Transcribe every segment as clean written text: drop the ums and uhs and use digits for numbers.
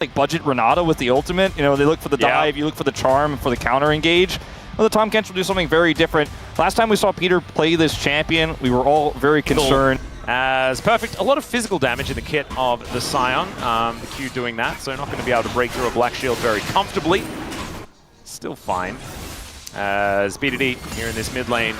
like budget Renata with the ultimate. You know, they look for the dive, you look for the charm, for the counter engage. Well, the Tom Kench will do something very different. Last time we saw Peter play this champion, we were all very concerned. As Perfect, a lot of physical damage in the kit of the Scion. The Q doing that, so not going to be able to break through a Black Shield very comfortably. Still fine. As BDD here in this mid lane,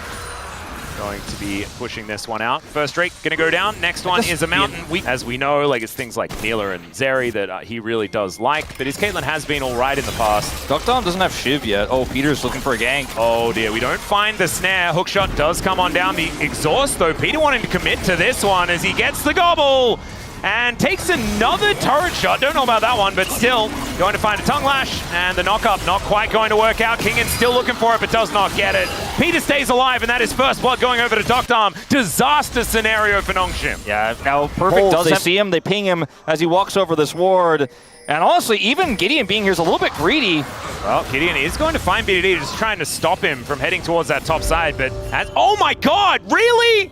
going to be pushing this one out. First Drake going to go down. Next one is a Mountain. As we know, like it's things like Neela and Zeri that he really does like. But his Caitlyn has been all right in the past. Duckdom doesn't have Shiv yet. Oh, Peter's looking for a gank. Oh dear, we don't find the snare. Hookshot does come on down. The exhaust though. Peter wanting to commit to this one as he gets the gobble. And takes another turret shot. Don't know about that one, but still going to find a tongue lash. And the knock-up not quite going to work out. Kingen still looking for it, but does not get it. Peter stays alive, and that is first blood going over to Duckdom. Disaster scenario for Nongshim. Yeah, now Perfect does see him. They ping him as he walks over this ward. And honestly, even Gideon being here is a little bit greedy. Well, Gideon is going to find BDD, just trying to stop him from heading towards that top side. But oh my God, really?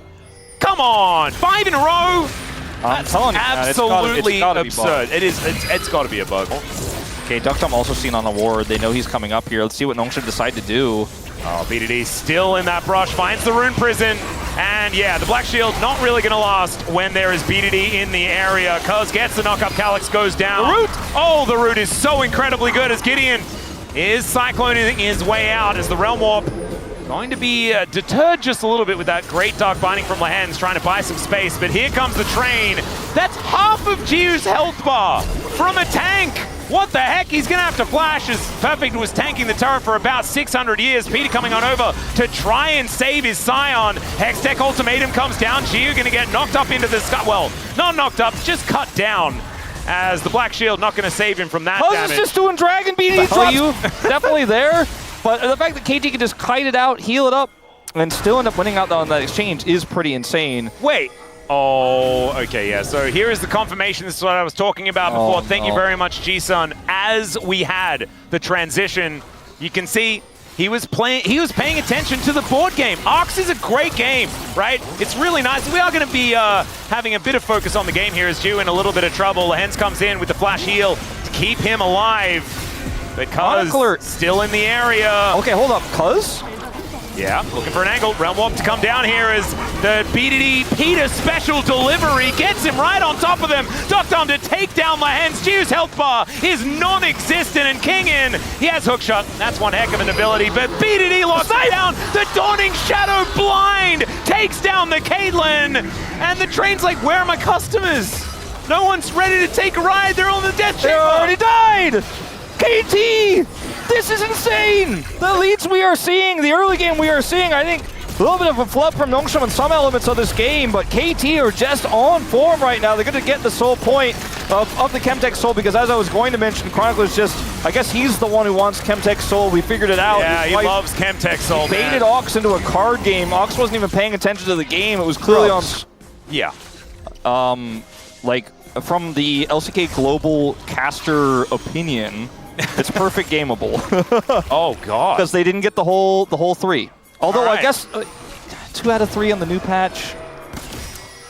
Come on, 5 in a row. I'm telling you, absolutely it's gotta absurd. It's got to be a bug. Okay, Duckdom also seen on the ward. They know he's coming up here. Let's see what Nongshim decide to do. Oh, BDD still in that brush, finds the Rune Prison. And yeah, the Black Shield not really going to last when there is BDD in the area. Cuz gets the knock-up, Calyx goes down. The root! Oh, the root is so incredibly good as Gideon is cycloning his way out as the Realm Warp going to be deterred just a little bit with that great Dark Binding from Lehens, trying to buy some space. But here comes the train. That's half of Jiu's health bar from a tank. What the heck? He's going to have to flash as Perfect was tanking the turret for about 600 years. Peter coming on over to try and save his Scion. Hextech Ultimatum comes down. Jiu going to get knocked up into the sky. Well, not knocked up, just cut down. As the Black Shield not going to save him from that damage. Is just doing Dragon BDD for you. Definitely there. But the fact that KT can just kite it out, heal it up, and still end up winning out on that exchange is pretty insane. Wait. Oh, okay, yeah. So here is the confirmation. This is what I was talking about before. Thank you very much, G-Sun. As we had the transition, you can see he was paying attention to the board game. Arx is a great game, right? It's really nice. We are going to be having a bit of focus on the game here as Jiu in a little bit of trouble. Lehens comes in with the flash heal to keep him alive. Because still in the area. Okay, hold up, Cuz? Yeah, looking for an angle. Realm Warp to come down here as the BDD Peter special delivery gets him right on top of them. Duckdom to take down Lehens. Jiu's health bar is non-existent, and Kingen, he has hookshot. That's one heck of an ability, but BDD locks down. The Dawning Shadow blind takes down the Caitlyn, and the train's like, where are my customers? No one's ready to take a ride. They're on the death chamber. They already died. KT! This is insane! The leads we are seeing, the early game we are seeing, I think a little bit of a flub from Nongshim in some elements of this game, but KT are just on form right now. They're going to get the soul point of the Chemtech soul, because as I was going to mention, Chronicler's just, I guess he's the one who wants Chemtech soul. We figured it out. Yeah, he loves Chemtech soul, man. Baited Ox into a card game. Ox wasn't even paying attention to the game. It was clearly on... Yeah. Like, from the LCK Global caster opinion, it's perfect gameable. Oh God! Because they didn't get the whole 3. Although I guess 2 out of 3 on the new patch.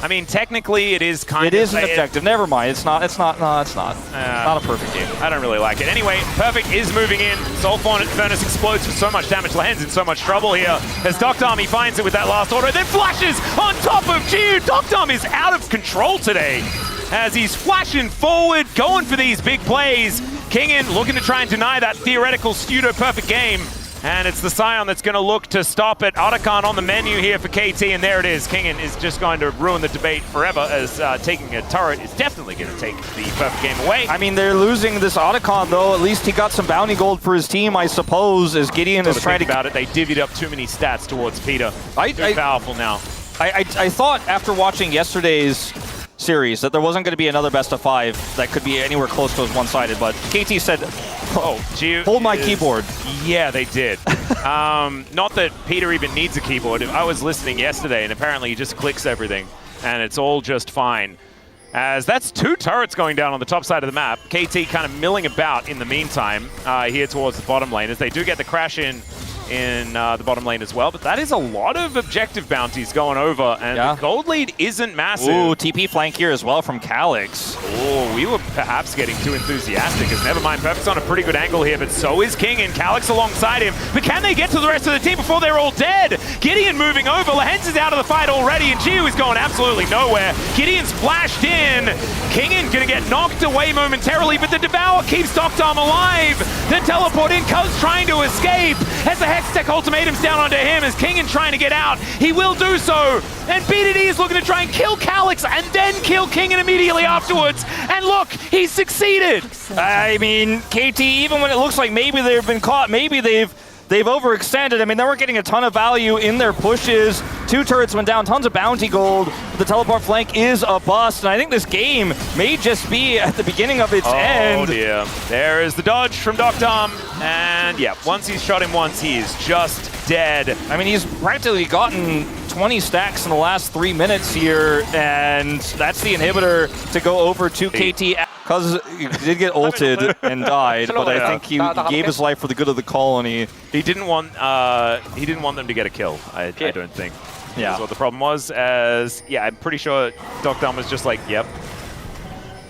I mean, technically, it is kind of. It is an objective. Never mind. It's not. It's not. No, it's not. Not a perfect game. I don't really like it. Anyway, Perfect is moving in. Soul Furnace explodes with so much damage. Lehens in so much trouble here. As Duckdom, he finds it with that last auto, then flashes on top of Jiu. Duckdom is out of control today. As he's flashing forward, going for these big plays. Kingen looking to try and deny that theoretical pseudo-perfect game. And it's the Scion that's going to look to stop it. Otacon on the menu here for KT, and there it is. Kingen is just going to ruin the debate forever, as taking a turret is definitely going to take the perfect game away. I mean, they're losing this Otacon, though. At least he got some bounty gold for his team, I suppose, as Gideon is trying to... about it, they divvied up too many stats towards Peter. Too powerful now. I thought after watching yesterday's series that there wasn't going to be another best of 5 that could be anywhere close to as one-sided, but KT said, hold my keyboard. Yeah, they did. Not that Peter even needs a keyboard. I was listening yesterday, and apparently he just clicks everything, and it's all just fine. As that's 2 turrets going down on the top side of the map. KT kind of milling about in the meantime here towards the bottom lane, as they do get the crash in in the bottom lane as well. But that is a lot of objective bounties going over, and the gold lead isn't massive. Ooh, TP flank here as well from Calyx. Oh, we were perhaps getting too enthusiastic, as never mind. Perfect's on a pretty good angle here, but so is King and Calyx alongside him. But can they get to the rest of the team before they're all dead? Gideon moving over. Lehens is out of the fight already, and Gio is going absolutely nowhere. Gideon's flashed in. Kingen gonna get knocked away momentarily, but the Devour keeps Doctom alive. The teleport in, Cuz trying to escape. As the Hextech ultimatum's down onto him, as Kingen trying to get out. He will do so. And BDD is looking to try and kill Calyx and then kill Kingen immediately afterwards. And look, he's succeeded. I mean, KT, even when it looks like maybe they've been caught, maybe they've overextended. I mean, they were getting a ton of value in their pushes. 2 turrets went down, tons of bounty gold. The teleport flank is a bust, and I think this game may just be at the beginning of its end. Oh dear. There is the dodge from Doctom, and yeah, once he's shot him once, he is just dead. I mean, he's practically gotten 20 stacks in the last 3 minutes here, and that's the inhibitor to go over to KT. Cuz he did get ulted and died, but I think he gave his life for the good of the colony. He didn't want them to get a kill, I don't think. Yeah. That's what the problem was, as, yeah, I'm pretty sure Doctom was just like, yep.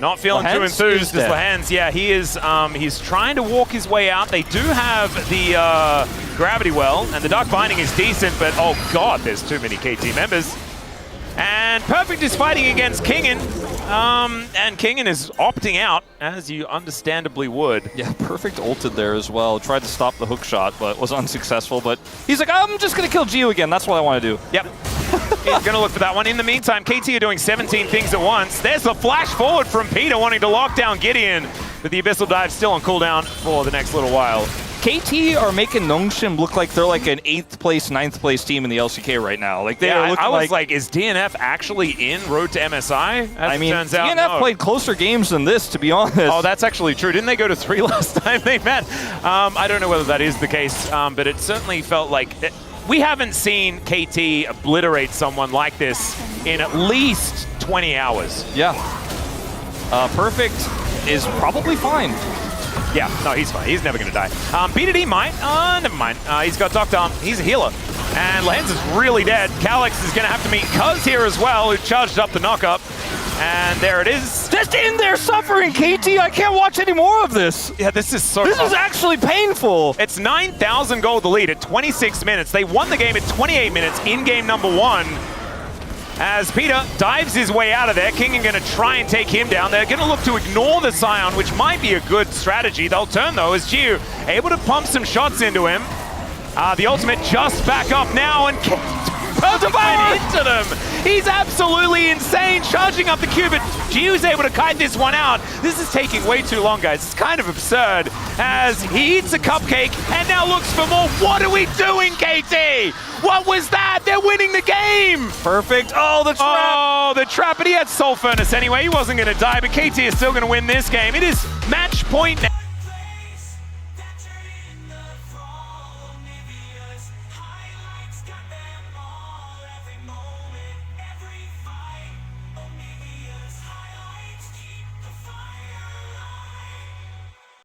Not feeling too enthused as Lehens. Yeah, he is, he's trying to walk his way out. They do have the Gravity Well, and the Dark Binding is decent, but oh god, there's too many KT members. And Perfect is fighting against Kingen, and Kingen is opting out, as you understandably would. Yeah, Perfect ulted there as well. Tried to stop the hook shot, but was unsuccessful. But he's like, I'm just going to kill Gio again. That's what I want to do. Yep. He's going to look for that one. In the meantime, KT are doing 17 things at once. There's a flash forward from Peter wanting to lock down Gideon, but the Abyssal Dive still on cooldown for the next little while. KT are making Nongshim look like they're like an 8th place, 9th place team in the LCK right now. Like they are looking I was like, is DNF actually in Road to MSI? As it turns out, DNF played closer games than this, to be honest. Oh, that's actually true. Didn't they go to 3 last time they met? I don't know whether that is the case, but it certainly felt like we haven't seen KT obliterate someone like this in at least 20 hours. Yeah. Perfect is probably fine. Yeah, no, he's fine. He's never going to die. BDD might. Never mind. He's got Doctom. He's a healer. And Lehens is really dead. Calyx is going to have to meet Cuz here as well, who charged up the knockup. And there it is. Just in there suffering, KT. I can't watch any more of this. Yeah, this is so This is actually painful. It's 9,000 gold the lead at 26 minutes. They won the game at 28 minutes in game number 1. As Peter dives his way out of there, Kingen going to try and take him down. They're going to look to ignore the Scion, which might be a good strategy. They'll turn, though, as Gio able to pump some shots into him. The ultimate just back up now, and Perfect into them. He's absolutely insane, charging up the Q, but Gio's able to kite this one out. This is taking way too long, guys. It's kind of absurd, as he eats a cupcake and now looks for more. What are we doing, KT? What was that? They're winning the game. Perfect. Oh, the trap. Oh, the trap, but he had Soul Furnace anyway. He wasn't going to die, but KT is still going to win this game. It is match point now.